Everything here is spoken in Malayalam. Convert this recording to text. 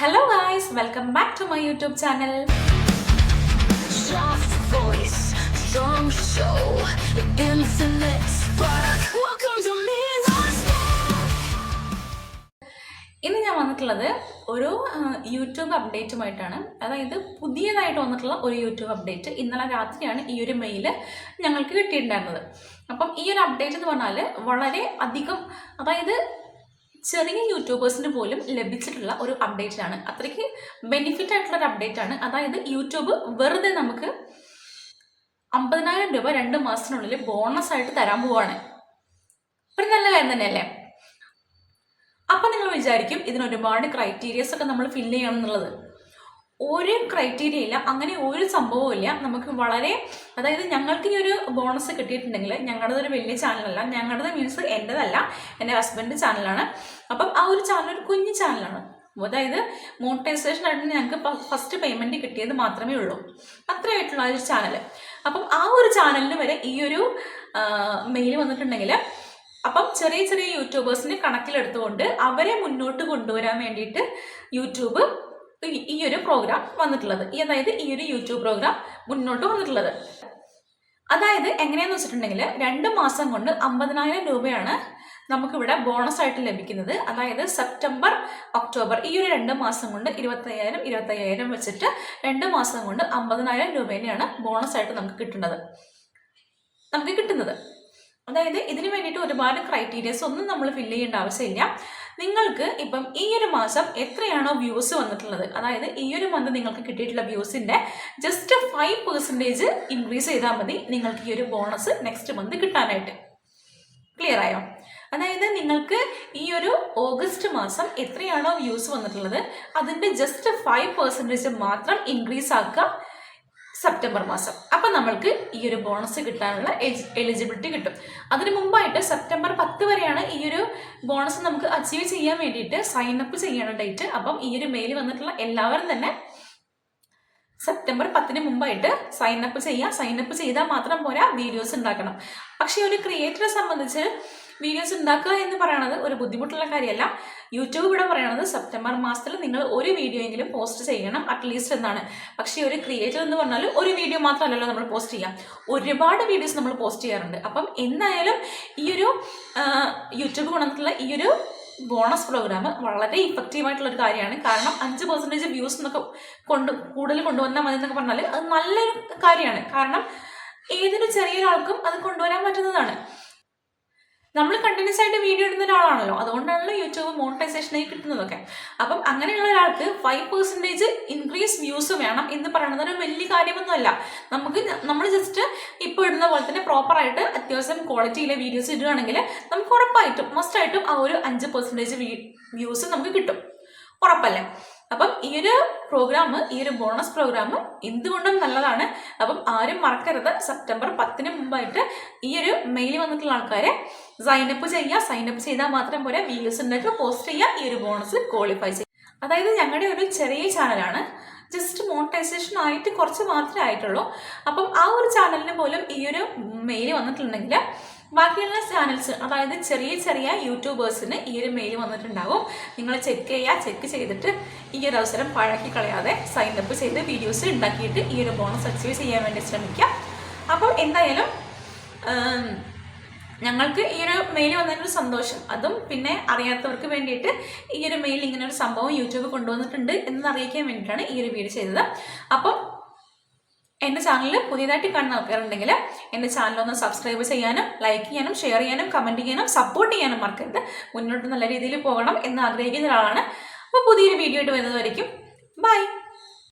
Hello guys, welcome back to my YouTube channel. Soft voice, strong show, infinite spark. Welcome to me. ഇന്ന് ഞാൻ വന്നിട്ടുള്ളത് ഒരു യൂട്യൂബ് അപ്ഡേറ്റുമായിട്ടാണ്. അതായത് പുതിയതായിട്ട് വന്നിട്ടുള്ള ഒരു യൂട്യൂബ് അപ്ഡേറ്റ്. ഇന്നലെ രാത്രിയാണ് ഈ ഒരു മെയില് ഞങ്ങൾക്ക് കിട്ടിയിട്ടുണ്ടായിരുന്നത്. അപ്പം ഈ ഒരു അപ്ഡേറ്റ് എന്ന് പറഞ്ഞാൽ വളരെ അധികം, അതായത് ചെറിയ യൂട്യൂബേഴ്സിന് പോലും ലഭിച്ചിട്ടുള്ള ഒരു അപ്ഡേറ്റാണ്. അത്രയ്ക്ക് ബെനിഫിറ്റ് ആയിട്ടുള്ള ഒരു അപ്ഡേറ്റ് ആണ്. അതായത് യൂട്യൂബ് വെറുതെ നമുക്ക് 50,000 രൂപ 2 മാസത്തിനുള്ളിൽ ബോണസ് ആയിട്ട് തരാൻ പോവാണ്. ഒരു നല്ല കാര്യം തന്നെയല്ലേ? അപ്പം നിങ്ങൾ വിചാരിക്കും ഇതിന് ഒരുപാട് ക്രൈറ്റീരിയസ് ഒക്കെ നമ്മൾ ഫില്ല് ചെയ്യണം എന്നുള്ളത്. ഒരു ക്രൈറ്റീരിയ ഇല്ല, അങ്ങനെ ഒരു സംഭവവും ഇല്ല. നമുക്ക് വളരെ, അതായത് ഞങ്ങൾക്ക് ഈ ഒരു ബോണസ് കിട്ടിയിട്ടുണ്ടെങ്കിൽ ഞങ്ങളുടേത് ഒരു വലിയ ചാനലല്ല, ഞങ്ങളുടേത് മീൻസ് എൻ്റെതല്ല, എൻ്റെ ഹസ്ബൻഡ് ചാനലാണ്. അപ്പം ആ ഒരു ചാനൽ ഒരു കുഞ്ഞു ചാനലാണ്. അതായത് മോണിറ്റൈസേഷൻ ആയിട്ട് ഞങ്ങൾക്ക് ഫസ്റ്റ് പേയ്മെൻറ്റ് കിട്ടിയത് മാത്രമേ ഉള്ളൂ, അത്രയായിട്ടുള്ള ആ ഒരു ചാനൽ. അപ്പം ആ ഒരു ചാനലിന് വരെ ഈ ഒരു മെയിൽ വന്നിട്ടുണ്ടെങ്കിൽ അപ്പം ചെറിയ ചെറിയ യൂട്യൂബേഴ്സിനെ കണക്കിലെടുത്തുകൊണ്ട് അവരെ മുന്നോട്ട് കൊണ്ടുവരാൻ വേണ്ടിയിട്ട് യൂട്യൂബ് ഈ ഒരു പ്രോഗ്രാം വന്നിട്ടുള്ളത്, അതായത് ഈ ഒരു യൂട്യൂബ് പ്രോഗ്രാം മുന്നോട്ട് വന്നിട്ടുള്ളത്. അതായത് എങ്ങനെയാന്ന് വെച്ചിട്ടുണ്ടെങ്കിൽ 2 മാസം കൊണ്ട് 50,000 രൂപയാണ് നമുക്കിവിടെ ബോണസ് ആയിട്ട് ലഭിക്കുന്നത്. അതായത് സെപ്റ്റംബർ ഒക്ടോബർ ഈ ഒരു 2 മാസം കൊണ്ട് 25,000 വെച്ചിട്ട് 2 മാസം കൊണ്ട് 50,000 രൂപേനെയാണ് ബോണസ് ആയിട്ട് നമുക്ക് കിട്ടുന്നത്. അതായത് ഇതിന് വേണ്ടിയിട്ട് ഒരുപാട് ക്രൈറ്റീരിയസ് ഒന്നും നമ്മൾ ഫില്ല് ചെയ്യേണ്ട ആവശ്യമില്ല. നിങ്ങൾക്ക് ഇപ്പം ഈ ഒരു മാസം എത്രയാണോ വ്യൂസ് വന്നിട്ടുള്ളത്, അതായത് ഈ ഒരു മന്ത് നിങ്ങൾക്ക് കിട്ടിയിട്ടുള്ള വ്യൂസിൻ്റെ ജസ്റ്റ് 5% ഇൻക്രീസ് ചെയ്താൽ മതി നിങ്ങൾക്ക് ഈ ഒരു ബോണസ് നെക്സ്റ്റ് മന്ത് കിട്ടാനായിട്ട്. ക്ലിയർ ആയോ? അതായത് നിങ്ങൾക്ക് ഈ ഒരു ഓഗസ്റ്റ് മാസം എത്രയാണോ വ്യൂസ് വന്നിട്ടുള്ളത് അതിൻ്റെ ജസ്റ്റ് 5% മാത്രം ഇൻക്രീസ് ആക്കുക സെപ്റ്റംബർ മാസം. അപ്പം നമ്മൾക്ക് ഈ ഒരു ബോണസ് കിട്ടാനുള്ള എലിജിബിലിറ്റി കിട്ടും. അതിന് മുമ്പായിട്ട് സെപ്റ്റംബർ 10 വരെയാണ് ഈ ഒരു ബോണസ് നമുക്ക് അച്ചീവ് ചെയ്യാൻ വേണ്ടിയിട്ട് സൈൻ അപ്പ് ചെയ്യണ ഡേറ്റ്. അപ്പം ഈ ഒരു മെയിൽ വന്നിട്ടുള്ള എല്ലാവരും തന്നെ സെപ്റ്റംബർ 10 മുമ്പായിട്ട് സൈൻ അപ്പ് ചെയ്താൽ മാത്രം പോരാ, വീഡിയോസ് ഉണ്ടാക്കണം. പക്ഷേ ഒരു ക്രിയേറ്ററെ സംബന്ധിച്ച് വീഡിയോസ് ഉണ്ടാക്കുക എന്ന് പറയുന്നത് ഒരു ബുദ്ധിമുട്ടുള്ള കാര്യമല്ല. യൂട്യൂബ് ഇവിടെ പറയുന്നത് സെപ്റ്റംബർ മാസത്തിൽ നിങ്ങൾ ഒരു വീഡിയോ എങ്കിലും പോസ്റ്റ് ചെയ്യണം അറ്റ്ലീസ്റ്റ് എന്നാണ്. പക്ഷേ ഒരു ക്രിയേറ്റർ എന്ന് പറഞ്ഞാൽ ഒരു വീഡിയോ മാത്രമല്ലല്ലോ നമ്മൾ പോസ്റ്റ് ചെയ്യാം, ഒരുപാട് വീഡിയോസ് നമ്മൾ പോസ്റ്റ് ചെയ്യാറുണ്ട്. അപ്പം എന്തായാലും ഈ ഒരു യൂട്യൂബ് കൊണ്ടുവന്നിട്ടുള്ള ഈ ഒരു ബോണസ് പ്രോഗ്രാം വളരെ ഇഫക്റ്റീവായിട്ടുള്ളൊരു കാര്യമാണ്. കാരണം 5% വ്യൂസ് എന്നൊക്കെ കൂടുതൽ കൊണ്ടുവന്നാൽ മതി എന്നൊക്കെ പറഞ്ഞാൽ അത് നല്ലൊരു കാര്യമാണ്. കാരണം ഏതൊരു ചെറിയൊരാൾക്കും അത് കൊണ്ടുവരാൻ പറ്റുന്നതാണ്. നമ്മൾ കണ്ടിന്യൂസ് ആയിട്ട് വീഡിയോ ഇടുന്ന ഒരാളാണല്ലോ, അതുകൊണ്ടാണല്ലോ യൂട്യൂബ് മോണിറ്റൈസേഷനായി കിട്ടുന്നതൊക്കെ. അപ്പം അങ്ങനെയുള്ള ഒരാൾക്ക് 5% ഇൻക്രീസ് വ്യൂസ് വേണം എന്ന് പറയുന്നത് ഒരു വലിയ കാര്യമൊന്നുമല്ല. നമ്മൾ ജസ്റ്റ് ഇപ്പോൾ ഇടുന്ന പോലെ തന്നെ പ്രോപ്പറായിട്ട് അത്യാവശ്യം ക്വാളിറ്റിയിലെ വീഡിയോസ് ഇടുകയാണെങ്കിൽ നമുക്ക് ഉറപ്പായിട്ടും മസ്റ്റായിട്ടും ആ ഒരു 5% വ്യൂസ് നമുക്ക് കിട്ടും, ഉറപ്പല്ലേ? അപ്പം ഈ ഒരു പ്രോഗ്രാം, ഈ ഒരു ബോണസ് പ്രോഗ്രാം എന്തുകൊണ്ടും നല്ലതാണ്. അപ്പം ആരും മറക്കരുത്, സെപ്റ്റംബർ 10 മുമ്പായിട്ട് ഈ ഒരു മെയിൽ വന്നിട്ടുള്ള ആൾക്കാരെ സൈനപ്പ് ചെയ്താൽ മാത്രം പോരാ, വീഡിയോസ് ഉണ്ടാക്കി പോസ്റ്റ് ചെയ്യുക, ഈ ഒരു ബോണസ് ക്വാളിഫൈ ചെയ്യുക. അതായത് ഞങ്ങളുടെ ഒരു ചെറിയ ചാനലാണ്, ജസ്റ്റ് മോണിറ്റൈസേഷൻ ആയിട്ട് കുറച്ച് മാത്രമേ ആയിട്ടുള്ളൂ. അപ്പം ആ ഒരു ചാനലിന് പോലും ഈ ഒരു മെയിൽ വന്നിട്ടുണ്ടെങ്കിൽ ബാക്കിയുള്ള ചാനൽസ്, അതായത് ചെറിയ ചെറിയ യൂട്യൂബേഴ്സിന് ഈ ഒരു മെയിൽ വന്നിട്ടുണ്ടാകും. നിങ്ങൾ ചെക്ക് ചെയ്തിട്ട് ഈ ഒരു അവസരം പഴക്കി കളയാതെ സൈനപ്പ് ചെയ്ത് വീഡിയോസ് ഉണ്ടാക്കിയിട്ട് ഈ ഒരു ബോണസ് അച്ചീവ് ചെയ്യാൻ വേണ്ടി ശ്രമിക്കാം. അപ്പം എന്തായാലും ഞങ്ങൾക്ക് ഈ ഒരു മെയിൽ വന്നതിനൊരു സന്തോഷം. അതും പിന്നെ അറിയാത്തവർക്ക് വേണ്ടിയിട്ട് ഈ ഒരു മെയിൽ ഇങ്ങനെ ഒരു സംഭവം യൂട്യൂബ് കൊണ്ടുവന്നിട്ടുണ്ട് എന്ന് അറിയിക്കാൻ വേണ്ടിയിട്ടാണ് ഈ ഒരു വീഡിയോ ചെയ്തത്. അപ്പം എൻ്റെ ചാനൽ പുതിയതായിട്ട് കാണുന്ന ആൾക്കാരുണ്ടെങ്കിൽ എൻ്റെ ചാനലൊന്ന് സബ്സ്ക്രൈബ് ചെയ്യാനും ലൈക്ക് ചെയ്യാനും ഷെയർ ചെയ്യാനും കമൻറ്റ് ചെയ്യാനും സപ്പോർട്ട് ചെയ്യാനും മറക്കരുത്. മുന്നോട്ട് നല്ല രീതിയിൽ പോകണം എന്ന് ആഗ്രഹിക്കുന്ന ഒരാളാണ്. അപ്പോൾ പുതിയൊരു വീഡിയോ ആയിട്ട് വരുന്നതായിരിക്കും. ബൈ.